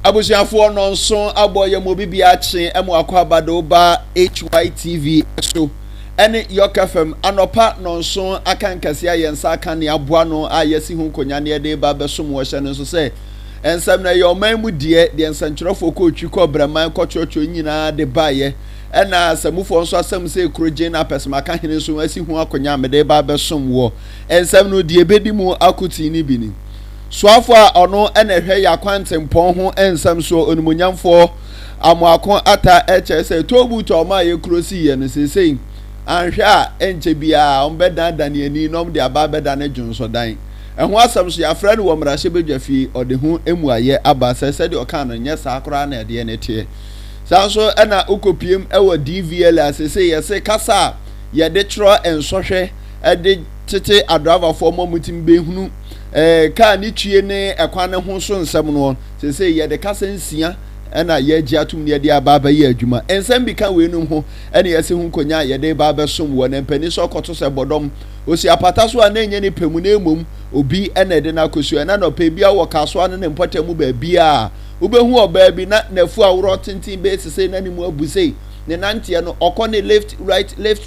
Abusiafo no nso aboye mo bibia ache emo akwa badoba HYTV so ene Yorke FM anopa no nso akankase ayensa aka ne aboa no ayesi hu konya ne de ba besom wo hye no so se ensem na yoman mu de ensankyerofo ko otwi ko braman ko chocho nyina de baye ena samufo nso asem se kroje na pesem aka hene nso asi hu akonya me de ba besom wo ensem no de bedimu akuti ni bini Swafo a ono enehwe yakwantempon ho ensam so onumunyamfo amoakon ata HSA tobu to ma ye krosi ye no sesei anhwe a enche bia ombeda daniani nom de ababeda ne dwonso dan eho asam so yafra ne wo mrahye bedwafi ode hu emuaye aba sese de oka no nye sa akora na de ne tie sanso ena okopiem ewo DVL asesei ye se kasa ye de tro ensohwe ede tete adrava fo mo mutim behunu ka ni tue ne ekwane ho so nsem no sese ye de kasa nsia ena ye gi atum ne de ababa ye adwuma ensem bi ka we num ho ena ye se hu konya ye de baba som wo ne mpani so koto se bodom osi apata so na enye ne pemu na emum obi ena de na kosu ena no pe bia wo kaso ane ne mpota mu ba bia ubehu oba bi na nafu awro tintin be sese na ni mu abusei ne nantie no okone left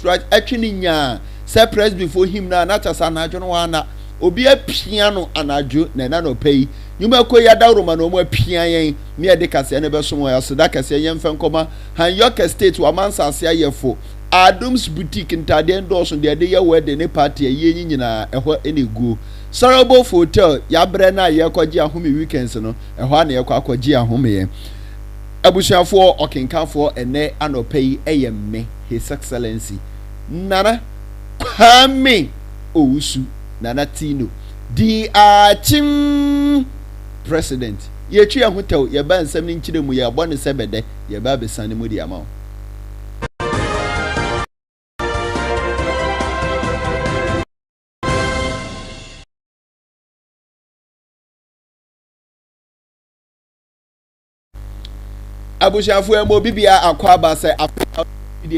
right atwini nya se press before him na chasa na adwo no wana obi apia no anadwo na no pay nyuma ko ya dawroma no mo apia yen me e de kase ne beso ya seda kase yen fenkoma han Yorke state wa mansase ayefo Adams boutique ntade endorso de ye wede ne party ye nyina eho enegu Sarabo hotel ya bre na ye kwaji ahome weekends no eho na ye kwaji ahome ye abusuafo okenkanfo ene anopai eyemme his excellency nana Kwame Owusu Nana Tino di Akyem president ye twa hotel ye ba nsam ni nkire mu ye abɔ ne sebede ye ba besane mu di ama abushafo emo bibia akwa ba se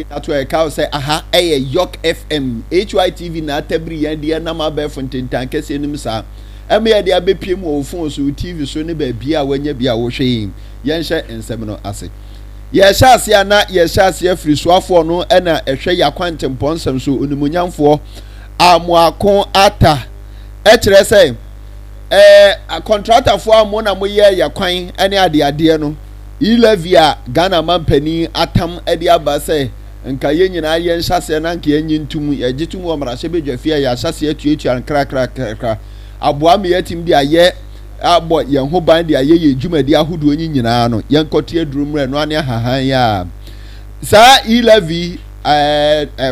ato e ka say aha Yorke FM HYTV na tabri yan dia na ma be fontentan kese nim sa eme ya dia bepiem wo phone so TV so ne ba bia wanya bia wo hwe yen hye ensem no ase ye hyase ana ye hyase afri soafo no na ehwe yakwantempon nsem so onimunyamfo amoakon ata e kire say contractor fo amo na mo ye yakwan ene ade no Ilevia Ghana mampani atam edi abase nka ye nyina ye nhyase na nka ye nyintum ye gitum wo mrahye bedwafia ya hyase atuatu an kra aboa me yatim di aye abo ye ho ban di aye ye dwumadi ahodo onyi nyina no ye nkote adurumre no ane hahan ya sa Ilevi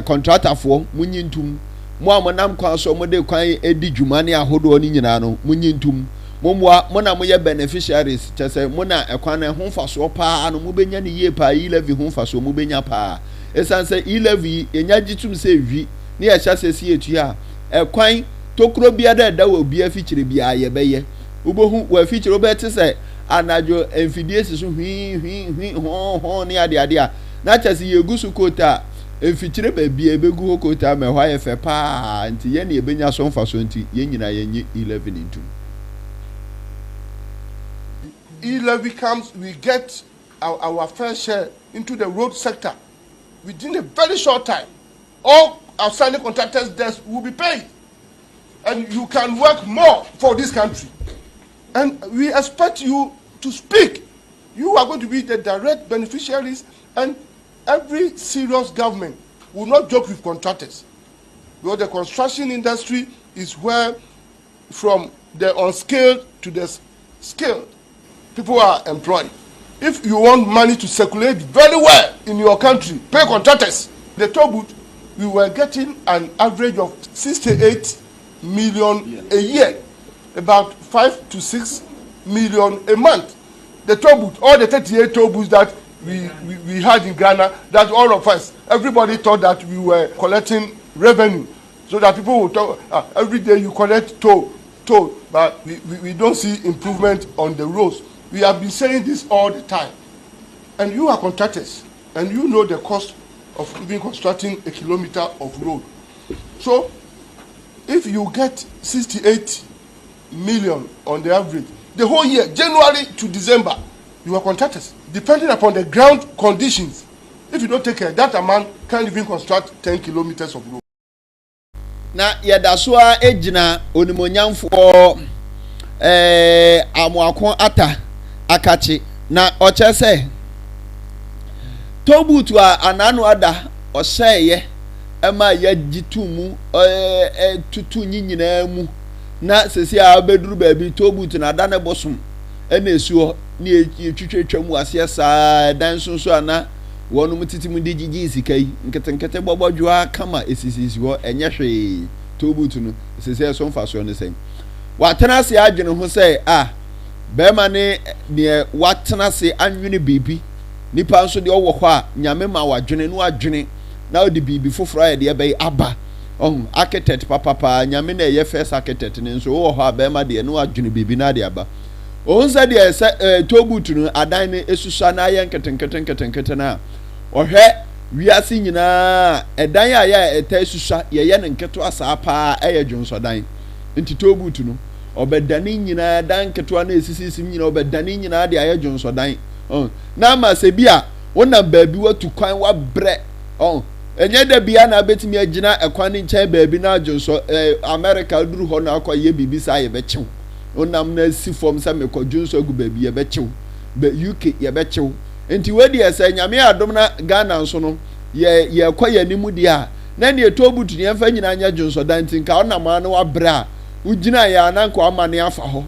contractor fo munyintum mo amonam kwan so mo de kwan edi dwumane ahodo onyi nyina no munyintum momwa mona moye beneficiaries chese mona ekwane ho faso pa anu mubenya ne ye pa Ilevi ho faso mubenya pa esanse Ilevi enya gitum se wi ne ya hyase si etu a ekwan tokro bia da wo bia fichire bia ye beye ubohu wa fichire obete se anajo enfidie si so hwi ho ne ade a na chese ye gusu kota enfichire ba bia ebegu ho kota me hwa ye fe pa nti ye ne ebenya so faso nti ye nyina ye nyi 11 into Ilevi comes, we get our fair share into the road sector. Within a very short time, all outstanding contractors' debts will be paid. And you can work more for this country. And we expect you to speak. You are going to be the direct beneficiaries, and every serious government will not joke with contractors. Because the construction industry is where, from the unskilled to the skilled, people are employed. If you want money to circulate very well in your country, pay contractors. The toll booth, we were getting an average of 68 million a year, about 5 to 6 million a month. The toll booth, all the 38 toll booths that we had in Ghana, that all of us, everybody thought that we were collecting revenue, so that people would talk, every day you collect toll, but we don't see improvement on the roads. We have been saying this all the time. And you are contractors, and you know the cost of even constructing a kilometer of road. So, if you get 68 million on the average, the whole year, January to December, You are contractors. Depending upon the ground conditions, if you don't take care, that amount can't even construct 10 kilometers of road. Na yadaswa ejina onimonyamfo amuakon ata akachi na ochese tobutu ananu ada oseye ema yagitumu tutu nyinyina mu na sesi abeduru baabi tobutu na ada ne bosum ena esuo ni etwetwetwamu ase saa dan sonso ana wonum titimu digigi sikai nketenkete bobodwa kama esisisi ho enye hwe tobutu no sesi so mfaso ne sen watena se adwene ho sei bema ne watena se anwene bibi nipa nso de owo ho a nyame ma wadwene no adwene na odi bibi foforo ya de ebe aba architect papa nyame na ye first architect ne nso wo ho bema de no adwene bibi na de aba onza de tobutu no adan ne esusa na ye nketenkete na ohwe wiase nyina edan ya eta esusa ye ne nketo asa pa eye dwonsodan nti tobutu no obedani nyina dan keto na esisisim nyina obedani nyina de aye dwonsodan na ma se bia wona baabi watu kwan wa bre enye da bia na betimi agina ekwan nchen baabi na dwonso America duru ho na akwa ye bibisa ye bechew onam na si form sa mekodwonso agu baabi ye bechew be UK ye bechew enti wedi ese nyame adom na Ghana nso no ye kwa ye nimu dia na ne tobutu ne mfa nyina anya dwonso dan tinka onam anu wa bre a ugina ya na nko amane afa ho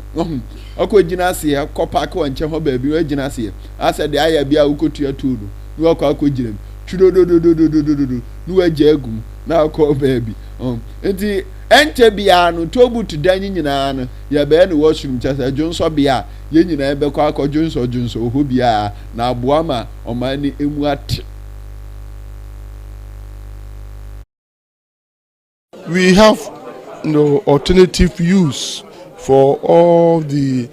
akọ gina ase ko park wanche ho baabi wa gina ase ase de aya bia ukotua tudu ni akọ gina chudododododododo ni wa jagum na akọ baabi enti ente bia no tobutu dan nyina no ya be no washroom chasa jonso bia ye nyina ebe kọ akọ jonso ho bia na aboa ma omani emu ate. We have alternative use for all the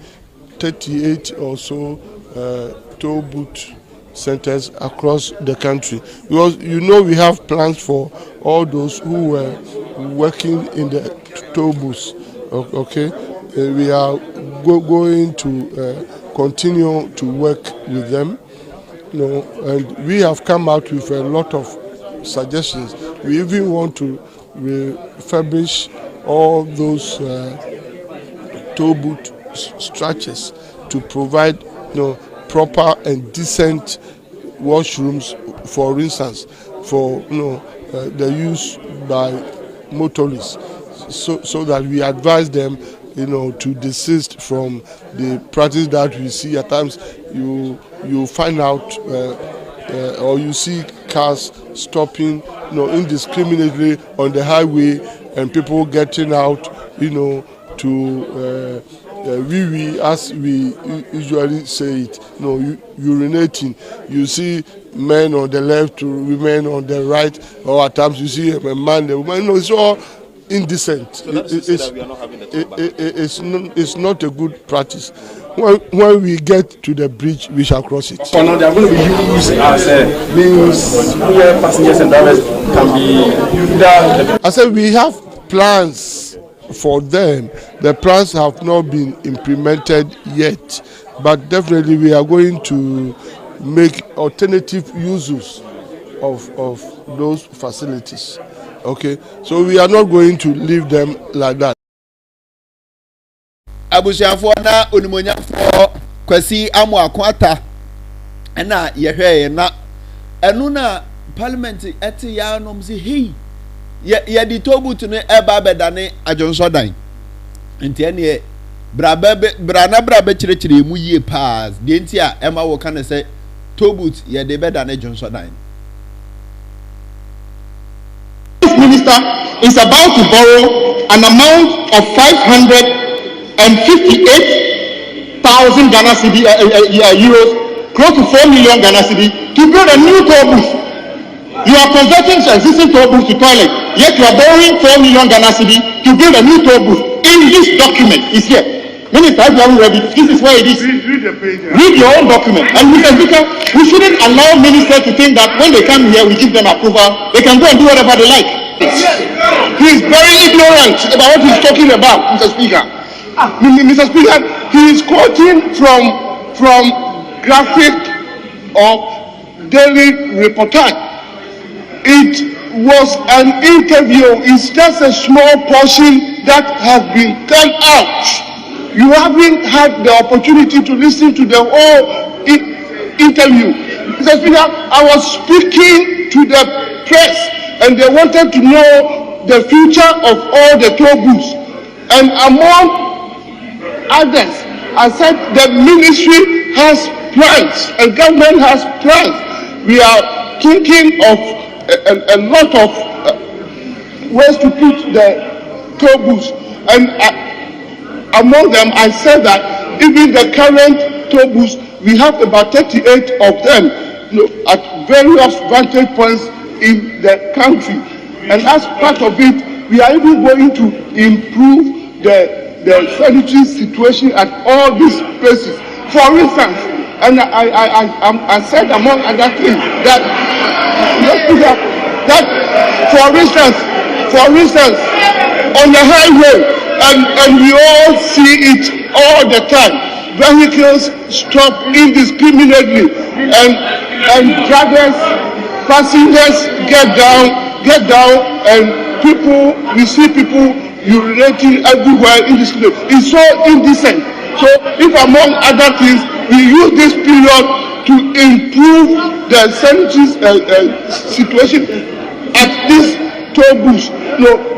38 or so toll booth centers across the country, because we have plans for all those who were working in the toll booths. Okay, we are going to continue to work with them, and we have come out with a lot of suggestions. We even want to refurbish all those toll booth structures to provide proper and decent washrooms, for instance, for the use by motorists, so that we advise them to desist from the practice that we see at times. You find out or you see cars stopping indiscriminately on the highway and people getting out to wee as we usually say it, urinating. You see men on the left, women on the right, or at times you see a man, a woman. It's all indecent. So that we are not having the it's not a good practice. When we get to the bridge, we shall cross it. For now, they are going to be used as means where passengers and drivers can be. I said we have plans for them. The plans have not been implemented yet, but definitely we are going to make alternative uses of those facilities. Okay, so we are not going to leave them like that. Abusiafo na onimonyafo kwasi amu akwata na yehwe na enu na parliament eti ya nom si hey ye di tobutu ne eba bedane ajonso dan enti ene brabe kirekire mu yie pass de enti a ema wo kan se tobut ye de bedane ajonso dan. This minister is about to borrow an amount of 558,000 Ghana cedi euros, close to 4 million Ghana cedi, to build a new toll booth. You are converting existing toll booth to toilet, yet you are borrowing 4 million Ghana cedi to build a new toll booth. In this document, is here. Minister, if you haven't read it, this is where it is. Read the page. Read your own document. And Mr. Speaker, we shouldn't allow ministers to think that when they come here, we give them approval, they can go and do whatever they like. He is very ignorant about what he's talking about, Mr. Speaker. Mr. Speaker, he is quoting from graphic or daily reportage. It was an interview. It's just a small portion that has been cut out. You haven't had the opportunity to listen to the whole interview. Mr. Speaker, I was speaking to the press and they wanted to know the future of all the toll booths. And among others, I said the ministry has plans and government has plans. We are thinking of a lot of ways to put the toll booths. And among them, I said that even the current toll booths, we have about 38 of them at various vantage points in the country. And as part of it, we are even going to improve the sanitary situation at all these places. For instance, and I said among other things that for instance, on the highway, and we all see it all the time, vehicles stop indiscriminately, and drivers, passengers get down, and we see people urinating everywhere indiscriminately. It's so indecent. So if among other things, we use this period to improve the sanitary situation at this toll booths,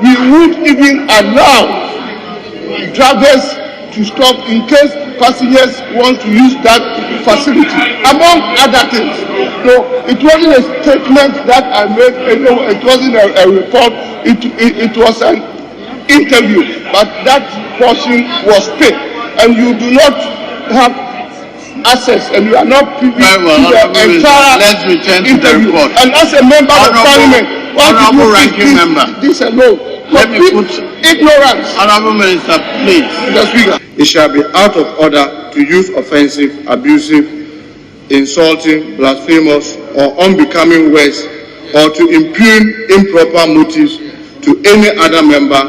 we would even allow drivers to stop in case passengers want to use that facility, among other things. It wasn't a statement that I made, it wasn't a report, it was an interview, but that portion was paid, and you do not have access, and you are not privy to the entire interview. And as a member of parliament, honorable ranking member, this alone, let me put ignorance. Honorable Minister, please. Mr. Speaker. It shall be out of order to use offensive, abusive, insulting, blasphemous, or unbecoming words, or to impugn improper motives to any other member,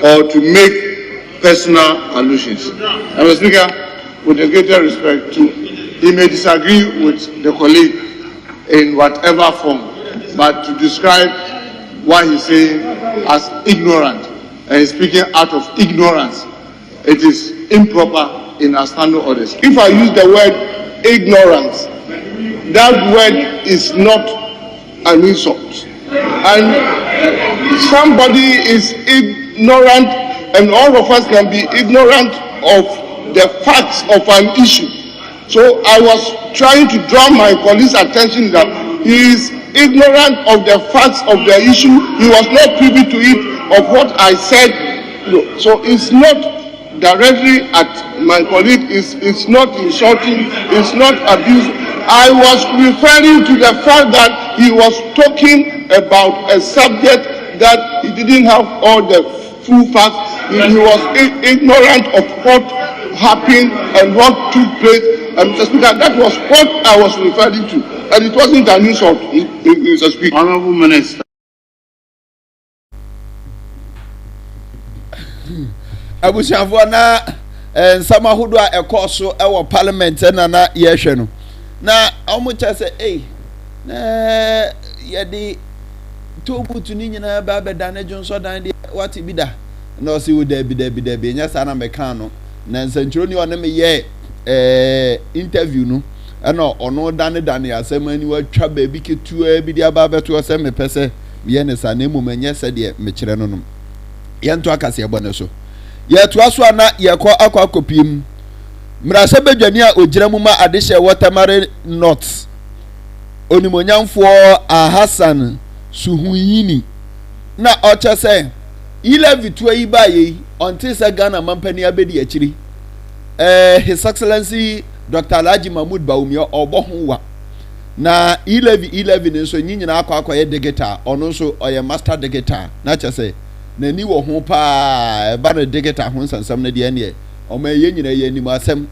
or to make personal allusions. And Mr. Speaker, with the greatest respect, he may disagree with the colleague in whatever form, but to describe what he's saying as ignorant and he's speaking out of ignorance, it is improper in our standing orders. If I use the word ignorance, that word is not an insult. And somebody is ignorant, and all of us can be ignorant of the facts of an issue. So I was trying to draw my colleague's attention that he is ignorant of the facts of the issue. He was not privy to it, of what I said. So it's not directly at my colleague, it's not insulting, it's not abuse. I was referring to the fact that he was talking about a subject that he didn't have all the full facts. He was ignorant of what happened and what took place. And Mr. Speaker, that was what I was referring to. And it wasn't an insult, Mr. Speaker. Honorable Minister. abusuafo na nsama ahodo a ɛkɔ so ɛwɔ parliament na yɛhwɛ no na ɔmo kyɛ sɛ na yɛde tobutu ni nyina ba bɛda ne dwonso dan de wate bi da na ɔse wo da bi nya sa na mɛka no na nsɛntro ni ɔne me yɛ interview no ɛna ɔno dane asɛm ani watwa ba bi ketua bi de aba bɛto sɛ mepɛ sɛ yɛ ne sa na mmom nyɛ sɛ de mekyerɛ no no yɛnto akase ɛbɔ ne so yɛtoa so ana yɛkɔ akɔpiem mrasɛ bedwani a ogyina mu ma adehyɛ watermare north onimonyamfoɔ Hassan Suhuyini na ɔkyɛ sɛ ile vitua yi ba yi ɔnte sɛ Ghana mampani abedi akyiri His Excellency Dr. Alhaji Mahmoud Bawumia ɔbɔ ho wa na 11 nso nyina akɔ digital ɔno nso ɔyɛ master digital na kyɛ sɛ nani wɔ ho pa ba no digital ho sansam na de ne ɔma yɛ nyina yɛ anim asɛm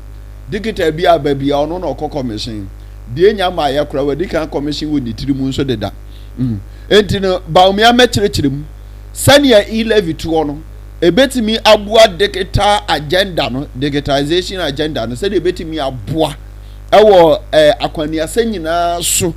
digital bi aba bi ɔno na ɔkɔ commission de nya ma yɛ kora wadi kan commission wɔ ne tiri mu nso deda enti no Bawumia mɛkyerɛkyerɛ mu sania 11 to no ebetimi aboa digital agenda no digitalization agenda no sɛ de ebetimi aboa ɛwɔ akwaniasa nyinaa so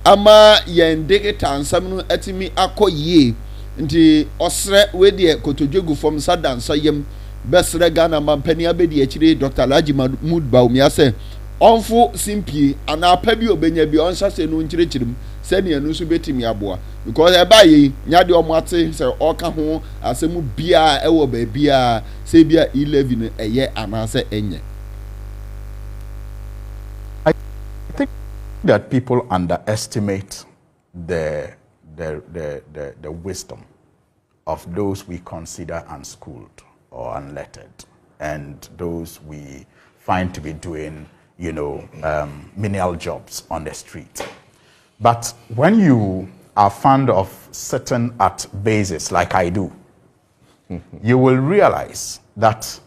ama yɛn digital nsɛm no atimi akɔ yie nti ɔsrɛ wedi kotodwegu fam sadansa yam bɛsrɛ Ghana mampani abɛdi akyire Dr. Alhaji Mahmood Bawumia sɛ ɔmfo simpie anapa bi obenya bi ɔnhyɛ no nkyerɛkyerɛm sɛnea no nso bɛtumi aboa because ɛba yi nyade ɔmo ate sɛ ɔka ho asɛm bia ɛwɔ baabia sɛ bia 11 ɛyɛ anaasɛ ɛnyɛ. I think that people underestimate the wisdom of those we consider unschooled or unlettered and those we find to be doing menial jobs on the street. But when you are fond of sitting at bases like I do, you will realize that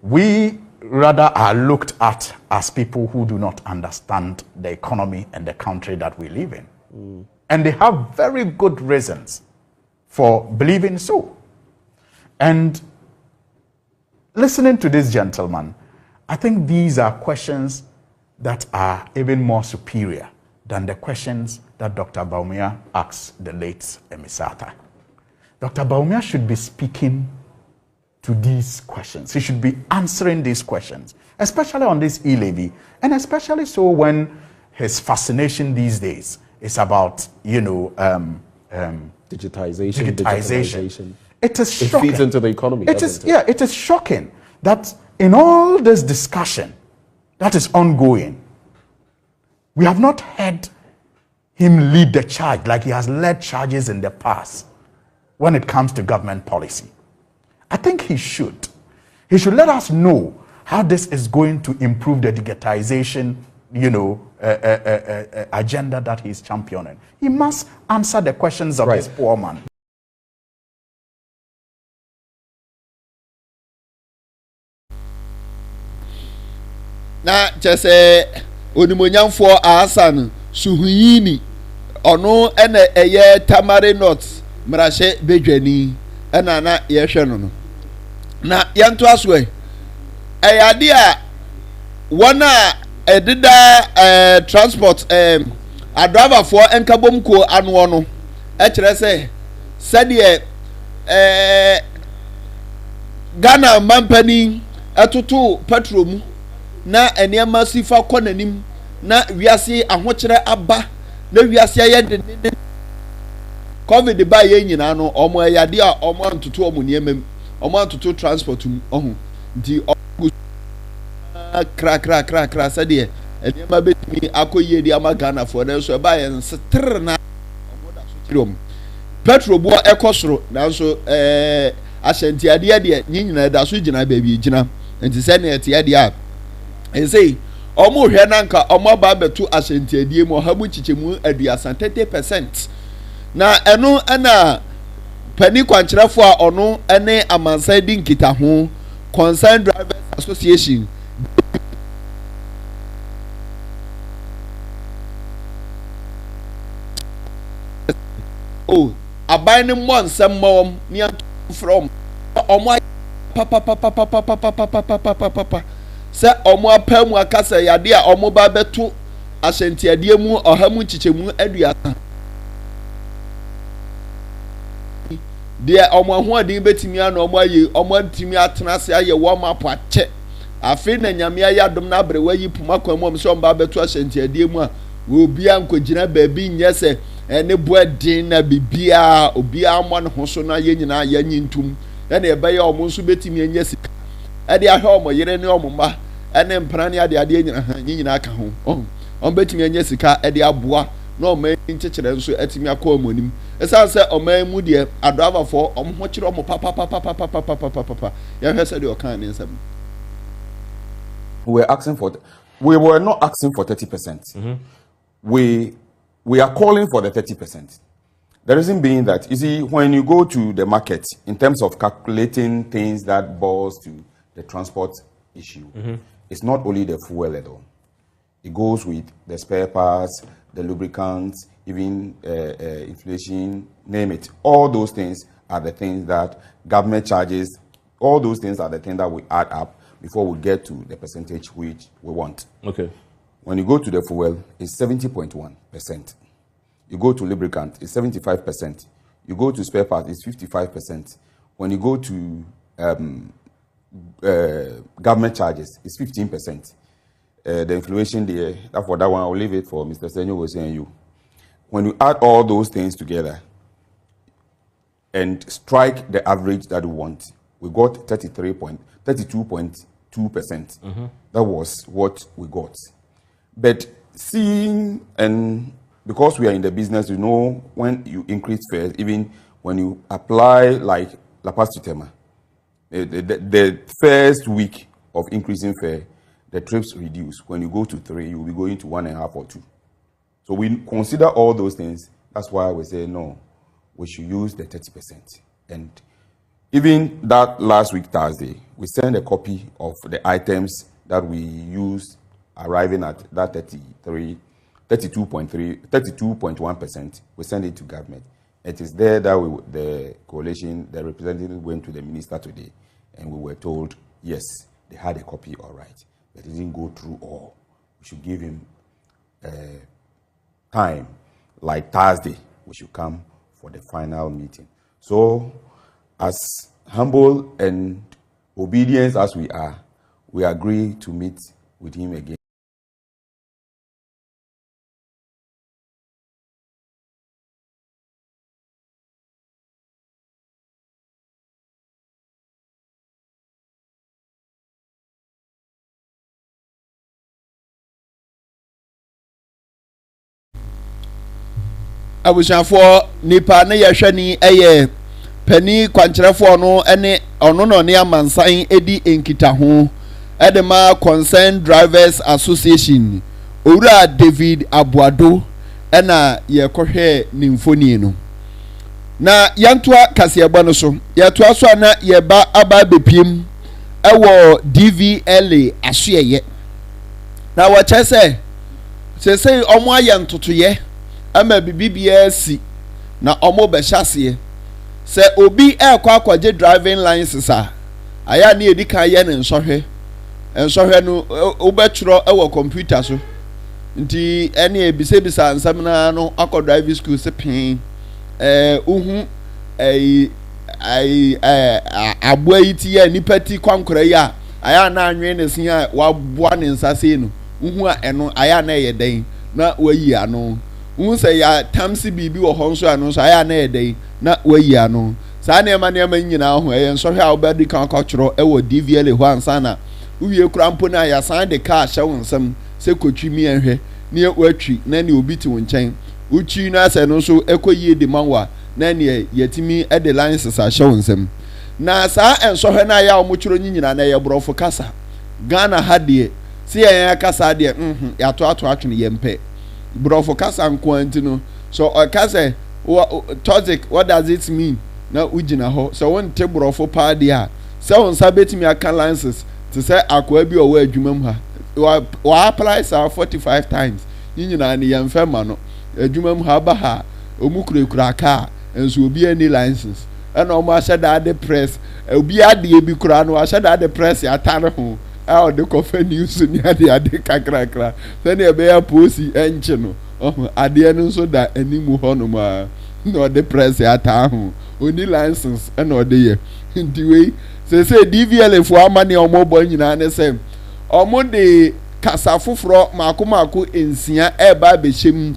we rather are looked at as people who do not understand the economy and the country that we live in. And they have very good reasons for believing so. And listening to this gentleman, I think these are questions that are even more superior than the questions that Dr. Bawumia asked the late Emisata. Dr. Bawumia should be speaking to these questions. He should be answering these questions, especially on this e-levy, and especially so when his fascination these days is about, digitization. It is shocking. It feeds into the economy. It is shocking that in all this discussion that is ongoing, we have not heard him lead the charge like he has led charges in the past when it comes to government policy. I think he should. He should let us know how this is going to improve the digitization, agenda that he's championing. He must answer the questions of this poor man. Na chese onimonyamfo Asan Suhuyini ono ene eye Tamari North mrashe bedwani ena na yehwe no na yanto aswe eyade a wona edida transport driver for enkabomko anu no e kire se Ghana mampani atoto petrol mu na enema sifa kɔ nanim na wiase ahokyere aba na wiase ayɛ de covid ba yɛ nyina no ɔmo ayade a ɔmo antoto ɔmo niemam ɔmo antoto transport mu ɔho nti kra sɛdeɛ enema betumi akɔyie di ama Ghana for na so ba yɛ nsetre na ɔmo da so kyerɛ ɔmo petrol bo ɛkɔ soro nanso ahyɛntiadeɛ deɛ nyina da so gyina baabi gyina nti sɛ ne ɛtiadeɛ a say omo hwe nanka omo ba betu asentiadie mu habu chichemu aduasa 30% na eno ana pani kwankyerefo a ono ene amansan di nkita ho Concerned Drivers Association aban ne mo nsem mom ni from omo papa se omo apamu akasa yade a omo ba beto ahyentiade mu ohamu chichemu aduasa de omo ho adin betimi ana omo aye omo antimi atena se aye wo ma pache afi na nyame aye adom na abre wayi puma kwan mu so omo ba beto ahyentiade mu a wo bia nkogina baabi nye se ene boadin na bibia obia amon ho so na ye nyina ya nyintum na ebe omo nso betimi anya sika ade ahwe omo yere ne omo ma ene mpana ne ade nyina aka ho on betimi anya sika ade aboa na omo nkyekere nso atimi akọ amonim esa se omo mu de adava for omo ho kire omo papa ya hwe se de okan ne nsam. We were not asking for 30%. We are calling for the 30%. The reason being that, you see, when you go to the market, in terms of calculating things that boils to the transport issue, it's not only the fuel at all. It goes with the spare parts, the lubricants, even inflation, name it. All those things are the things that government charges, all those things are the things that we add up before we get to the percentage which we want. Okay. When you go to the fuel, it's 70.1%. You go to lubricant, it's 75%. You go to spare parts, it's 55%. When you go to government charges, it's 15%. The inflation there, for that one, I'll leave it for Mr. Senyo was saying you. When you add all those things together and strike the average that we want, we got 32.2%. That was what we got. But seeing, and because we are in the business, you know, when you increase fares, even when you apply like La Paz to Tema, the first week of increasing fare, the trips reduce. When you go to 3, you'll be going to 1.5 or 2. So we consider all those things. That's why we say, no, we should use the 30%. And even that last week, Thursday, we sent a copy of the items that we used arriving at that 32.1%. We sent it to government. It is there that the coalition, the representative went to the minister today, and we were told, yes, they had a copy, all right. But it didn't go through all. We should give him time, like Thursday, we should come for the final meeting. So, as humble and obedient as we are, we agree to meet with him again. abusuafoɔ nipa ne yɛhwɛ ni ɛyɛ pani kwankyerɛfoɔ no ɛne ɔno na ɔne amansan edi nkitaho ɛde ma Concerned Drivers Association owura David Abuado ɛna yɛkɔhwɛ ne mfoni no na yɛntoa kaseɛbɔ no so yɛtoa so na yɛba aba bepiem ɛwɔ DVLA asoɛyɛ na wɔkyɛ sɛ ɔmo ayɛ ntotoyɛ ama bibibia si na ɔmo bɛhyɛseɛ sɛ obi ɛkɔ akɔgye driving license a aya ne edi kan yɛ ne nsɔhwɛ no wobɛtwerɛ ɛwɔ computer so nti ɛne ebisebisa nsɛm na no akɔ driving school se pin uhu aboa yi ti yɛ nipa ti kwankora yi a aya na anwe ne sin a waboa ne nsa sei no uhu a ɛno aya na ɛyɛ den na wayi ano uhu sɛ ya tamsi bibi wɔ hɔ nso ano nso aya na ɛyɛ den na wayi ano saa nneɛma nyinaa ho ɛyɛ nsɔhwɛ a wobɛdi kan akɔtwerɛ ɛwɔ DVLA hɔ ansa na uwie kura mpo na yasan de kaa hyɛ wo nsɛm sɛ kotwi mi ɛhwɛ ne watwi na ne obi te wo nkyɛn uchi na asɛ no nso ɛkɔ yie de ma wa na ne yɛtimi ɛde license ahyɛ wo nsɛm na saa nsɔhwɛ na ya ɔmo kyerɛ nyina na yɛ borɔfo kasa Ghana ha deɛ si yɛn kasa deɛ yɛato atwene yɛmpɛ borɔfo kasa nko anti no so ɔkasa toxic what does it mean na ugina hɔ sɛ wonte borɔfo paa deɛ a sɛ wo nsa betimi aka license te sɛ akoa bi ɔwɔ adwuma mu ha wa apply saa 45 times nyina ne yɛmfɛ ma no adwuma mu ha ba ha ɔmu kurakura kaa nso obi ani license ɛna ɔmo ahyɛ daade press obi adeɛ bi kura no ahyɛ daade press atare ho a ɔde kɔfɛ news ni ade kakrakra sɛnea ɛbɛyɛ posi ɛnkye no adeɛ no nso da animu hɔ nom a na ɔde press atare ho oni license ɛna ɔde yɛ nti wei sɛ DVLA fo ama ne ɔmo bɔ nyinaa ne sɛ ɔmo de kasa foforɔ maako nsia ɛba abɛhyɛ mu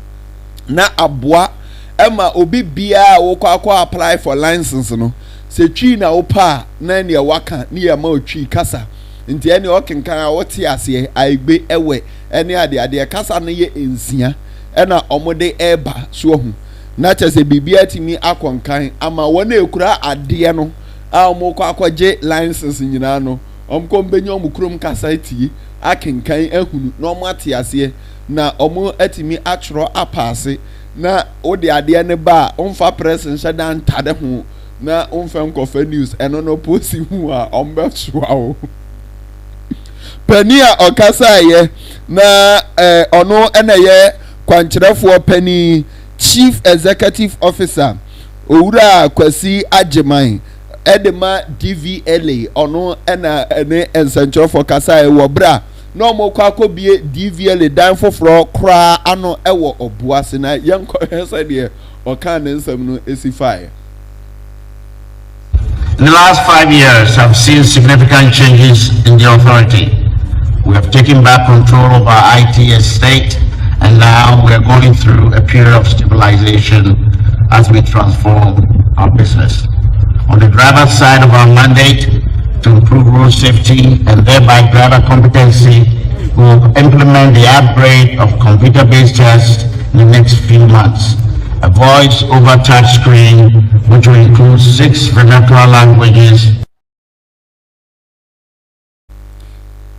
na aboa ɛma obi biara wokɔ akɔ apply for license no sɛ twi na wopa na nea waka ne yɛ ma otwi kasa nti ɛne ɔkenkan a wɔte aseɛ aigbe ɛwɛ ɛne adeadeɛ kasa no yɛ nsia ɛna ɔmo de ɛba so ho na kyɛ sɛ biribiara timi akɔnkan ama wɔn ekura adeɛ no a ɔmo kɔ akɔgye license nyinaa no ɔmo kɔ mbɛnya ɔmo kurom kasa tie akenkan ehunu na ɔmo ate aseɛ na ɔmo atimi atwerɛ apaase na wode adeɛ ne ba a ɔmfa press nhyɛ da ntade ho na ɔmfa nkɔfa news ɛno no posi hu a ɔmbɛsoa wo pani a ɔkasaeɛ na ɔno ɛna yɛ kwankyerɛfoɔ pani chief executive officer owura Kwasi Agyeman ɛde ma DVLA ɔno ɛna ɛne nsɛnkyerɛfoɔ kasaeɛ wɔ bra no mo kwa ko bie DVL dan foforo kra ano ewo obuase na yenko hese de o kan nsam no esify. In the last 5 years, I've seen significant changes in the authority. We have taken back control of our IT estate, and now we are going through a period of stabilization as we transform our business. On the driver's side of our mandate to improve road safety and thereby driver competency, we will implement the upgrade of computer-based tests in the next few months. A voice over touch screen, which will include 6 vernacular languages.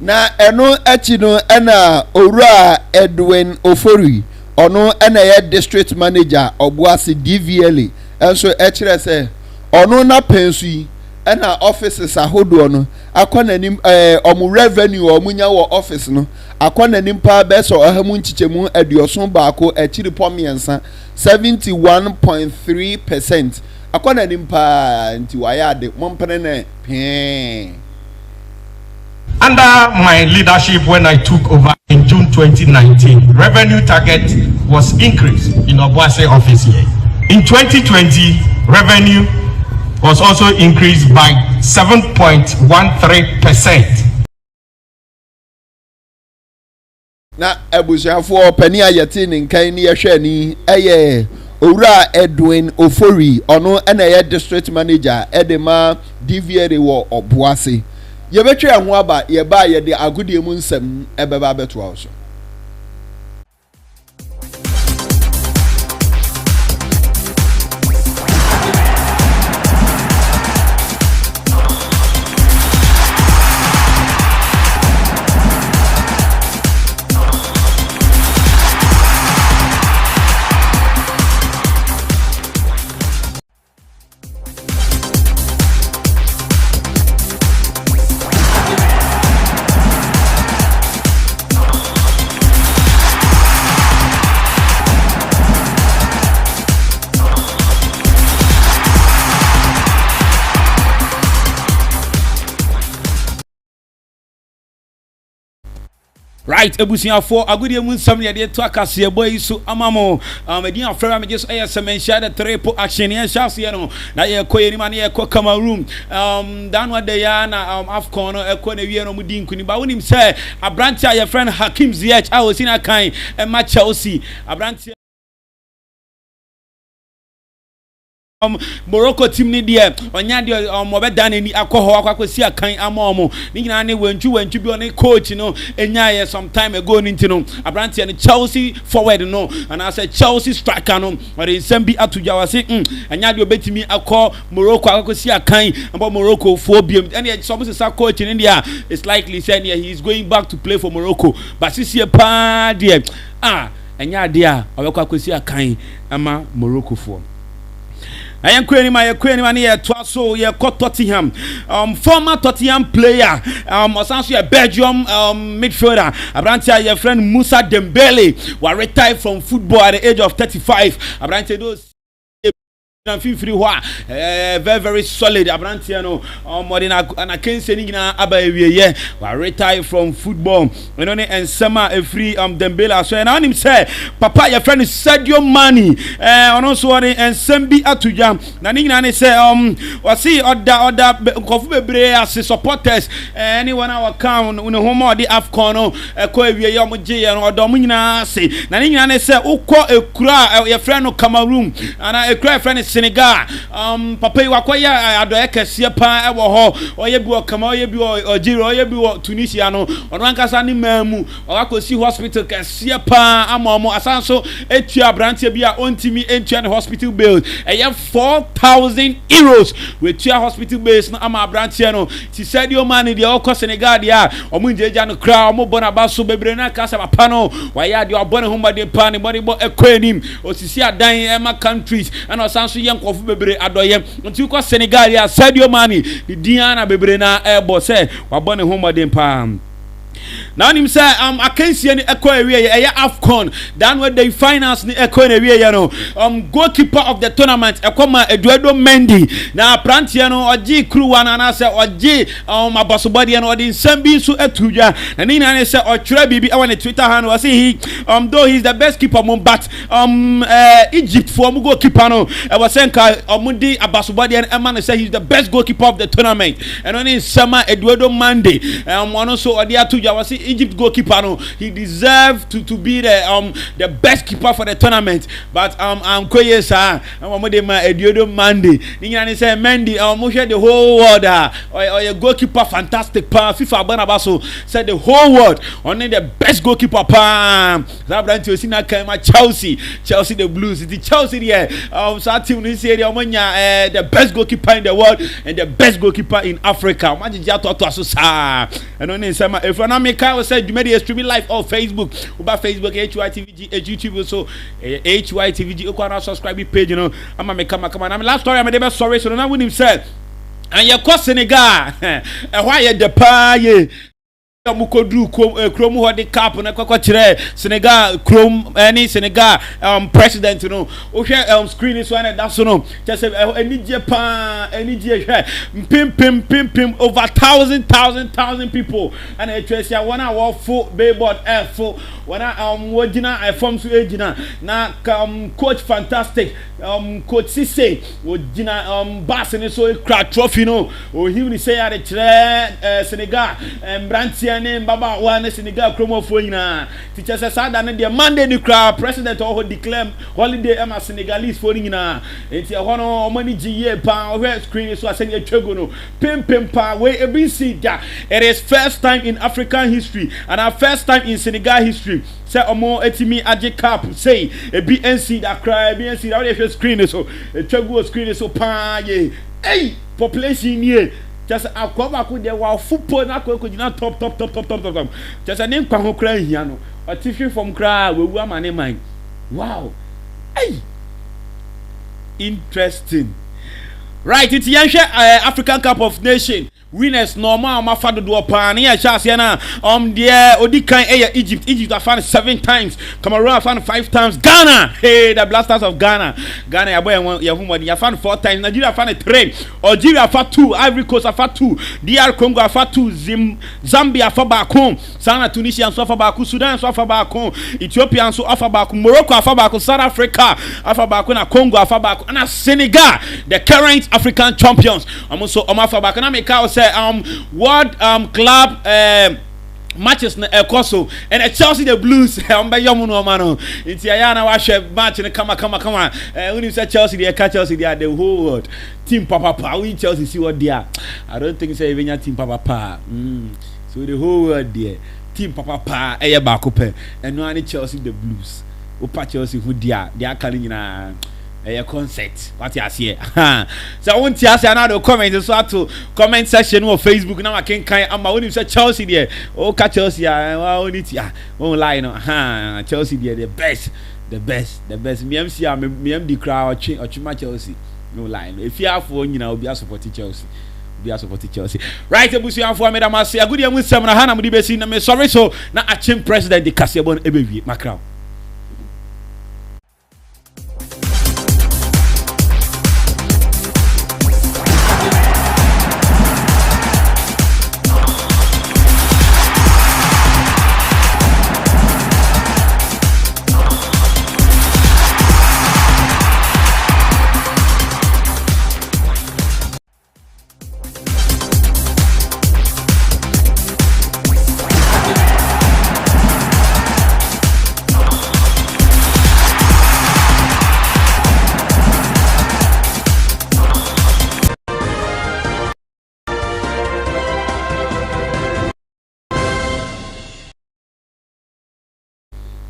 Na eno echi no ena Owura Edwin Ofori ono ena ye district manager Obuasi DVL enso ekire se ono na pensu ena offices ahodo no akona nim omu revenue omunya wo office no akona nim pa be so ahamu nchichemu aduoson baako ekiri pomiensa 71.3%. akona nim pa nti wayade mompene ne pe. Under my leadership, when I took over in June 2019, revenue target was increased in Obuasi office here. In 2020, revenue was also increased by 7.13%. Na ebusiafo pani ayete ni nkan ni yehwe ni eye Owura Edwin Ofori ono na ye district manager edema DVR wo Obuasi. Yebetwe ho aba ye ba ye de agudie mu nsam ebeba beto aso. Right, ebusiafo agudie mu nsam ne de to akase boy so amamo medin afra me just ASM share the triple action here chance here no na ye koyeni ma na ye ko Cameroon dan wa de ya na Afcon no e ko na wie no mu din kuni ba wonim say abrantia your friend Akyem Ziyech a o sina kan e ma Chelsea abrantia Morocco team ni de onya de obeda na ni akoho akwakosi akan amomo ni nyina ne wantu bi on coach no enya ye some time ago ni ntino abrantie ne Chelsea forward no and I said Chelsea striker no or in sembi atuja wase enya de obetimi akọ Morocco akwakosi akan abo Morocco for biem and some say coach in India it's likely saying he is going back to play for Morocco but this year pa de enya de a obekwakosi akan ama Morocco for I am querying my near Twaso, your Tottenham, former Tottenham player, essentially a Belgium midfielder, Abrantia, your friend Musa Dembele, were retired from football at the age of 35. Abrantia, those very very solid abrantiano more than I can say na abaye we retire from football and only and summer a free Dembele so and on him say papa your friend Sadio Mane on also and Sembi Atuja na ninga say wasi other kofu bebre as supporters anyone our come no homo the Afcon no ko ewie ye mo je no odo mo nyina say na ninga say ukọ ekura your friend no Cameroon and ekura friend Senegal papa wakoya adoye kese pa ewo ho oye bi o kama oye bi o Algeria oye bi o Tunisia no ono ankasa ni mamu wakosi hospital kese pa amomo asanso etua branche bi a ontimi entua ne hospital bill eye 4,000 euros we tua hospital bills na ama branche no ti Sadio Mane de okọ Senegal dia omo njeja no kra omo bona baso bebre na kasa papa no waya de obone ho made pa ne body bo ekwanim osisi adan ema countries and asanso kofu bebre adoye nti ko Senegal ya Sadio Mane di diana bebre na ebo se wabone ho modern pa Now him say I can't see any echo area AFCON. Then when they finance ni echo area goalkeeper of the tournament ekoma Eduardo Mendy. Now Prantia no oji crew one and say oji abasobody and odi nsem so etuja. And then say ochre bibi I want a Twitter hand was he though he's the best keeper but Egypt for goalkeeper no I was saying omudi abasobody and Eman say he's the best goalkeeper of the tournament. And then Sama Eduardo Mendy one also odi atuja was Egypt goalkeeper no he deserved to be the best keeper for the tournament but I'm koye sa Eduardo Mendy ni say Mendy share the whole world or a goalkeeper fantastic pa FIFA Banabaso said the whole world only the best goalkeeper pa that brand you see na Chelsea the Blues the Chelsea there so team ni say the best goalkeeper in the world and the best goalkeeper in Africa imagine ja to so sa and only say if na make I said you made a streaming live on Facebook over Facebook HYTVG YouTube so HYTVG okwana subscribe page you know ama me come and last story I made sorry so now when him said and you cross Senegal why you the pa ye Mukodru Chrome Hodi Cap and a chere Senegal Chrome any Senegal president you know screen is one that's no just any Japan any pim over 1,000 people and a trace one hour full billboard full when I form to agina now coach fantastic coach Sisse would Gina bass and so crack trophy no or he will say at the Senegal and Brantia name Baba one Senegal Chromo Foina. Teacher says that the Monday the crowd president or declare holiday Emma Senegalese Foina. It's a one money GA pound where screen so I send a Chogono. Pim pa where ABC that it is first time in African history and our first time in Senegal history. Say omo etimi aje cap say a BNC that cry BNC that we screen so a Chogo screen so pa ye. Hey population here. Just a cover could there while football na could not top. Just a name can cry here no. A tissue from cry we were my name. Wow. Hey. Interesting. Right, it's Yansha African Cup of Nations. Winners normal mafado do pan here chance na there Odikan Egypt have found 7 times, Cameroon have found 5 times, Ghana hey the Blasters of Ghana you found 4 times, Nigeria found 3, Algeria found 2, Ivory Coast have found 2, DR Congo have found 2, Zambia found back home, Sana Tunisia and found back, Sudan found back home, Ethiopia and so found back, Morocco found back, South Africa found back, and Congo found back, and Senegal the current African champions also found back and make out world club matches na ekoso and Chelsea the Blues by yomuno mano it's yana wa match na kama when you say Chelsea they catch Chelsea they are the whole world team papa we Chelsea see what they are I don't think say even your team papa so the whole world there team papa eye ba ko pe and no any Chelsea the Blues opa Chelsea who they are calling na a concert. What you see? So I want to see another comment. So to comment section or Facebook now I can kind. I'm only say Chelsea there. Oh, catch Chelsea. Oh, lie no. Chelsea there the best. Me MC the crowd or chima Chelsea. No lie. If you have for be a supporting Chelsea. Right, Abusi for Madam say a good year with some Hana Mudibesi na me sorry so na Akyem president the Kasiabon Ebewi Macron.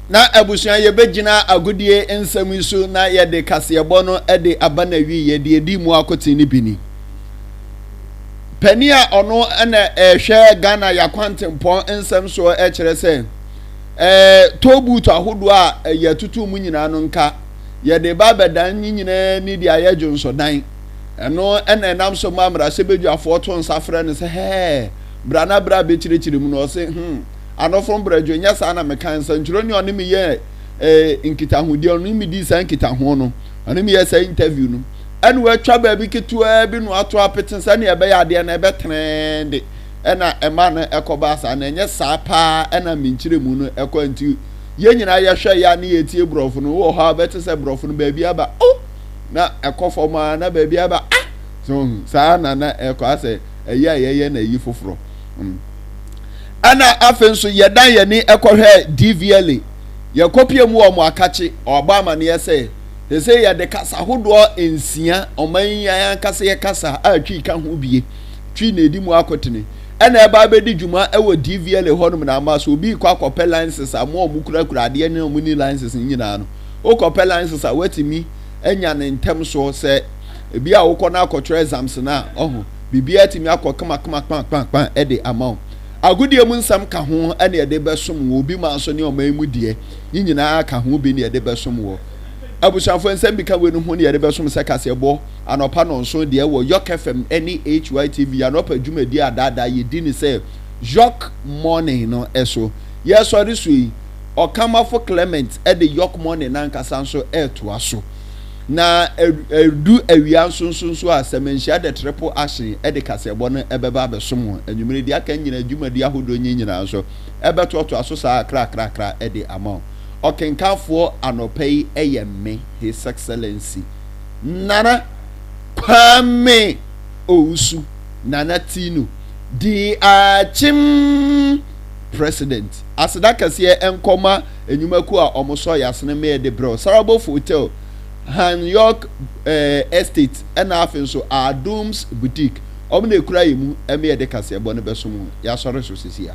Na abusuan ye begina agudie ensam isu na ye de kasebo no e de abana wi ye de edi mu akoti ni bini pania ono na hwe Ghana yakwantempo ensam so e kire se tobutu ahodo a ye tutu mu nyina no nka ye de babedan nyina ni dia ye dwonso dan eno enam so mamra se bedu afo to nsafre ne se he brana bra be kire mu no se anofo mbrejo nya sa na meka nsa nturo ni oni me ye nkitahudi oni me di sa nkitaho no oni me ye sa interview no ene we twa ba bi ketua bi no ato apeten sa ne ebe ya de na ebe trend ena ema na ekoba sa na enye sa pa ena minchire mu no ekwanti ye nyina ye hwe ya na ye tie brofo no wo ha bete se brofo no ba bi aba na ekofo ma na ba bi aba so sa na eko ase ye na yi foforo ana afenso yedan ye ni ekohwe DVLA ye kopie mu o mu akachi obama ne yese ye de kasa hodo ensia oman yan kasa ye kasa atwi ka ho bie twi na edi mu akotene ana eba abedi dwuma ewo DVLA honum na ama so obi kwa akopel licenses amo mu kura ade ne mu ni licenses nyina no o kopel licenses a watimi enya ne ntem so se ebi a wokọ na akọtro exams na ohu bibia timi akọ kama ede amount agudie mu nsam ka ho ene ede besom wo obi ma so ne oman mu die nyina aka ho bi ne ede besom wo abusanfo nsam bi ka we no ho ne ede besom se kase ebo anopa no nso de wo Yorke FM any HYTV anopa dwumadi adada ye di ni se Yorke morning no eso yes sorry sui okamafo Clement ede Yorke morning na nkasa nso eto aso na edu awia nso asemenhia de triple action e de kasebo no ebeba besom anwumire di aka nyina adwumadi ahodo nyina so ebetoto aso saa kra e de amount okenkafo anopai eyemme his excellency nana Kwame Owusu Nana Tinu di Akyem president aseda kase enkoma enyumaku a omoso yasene me de bro Sarabo hotel Yorke estate and afenso Adams boutique omne ekura yimu eme de kase ebo ne beso mu ya sore so sisia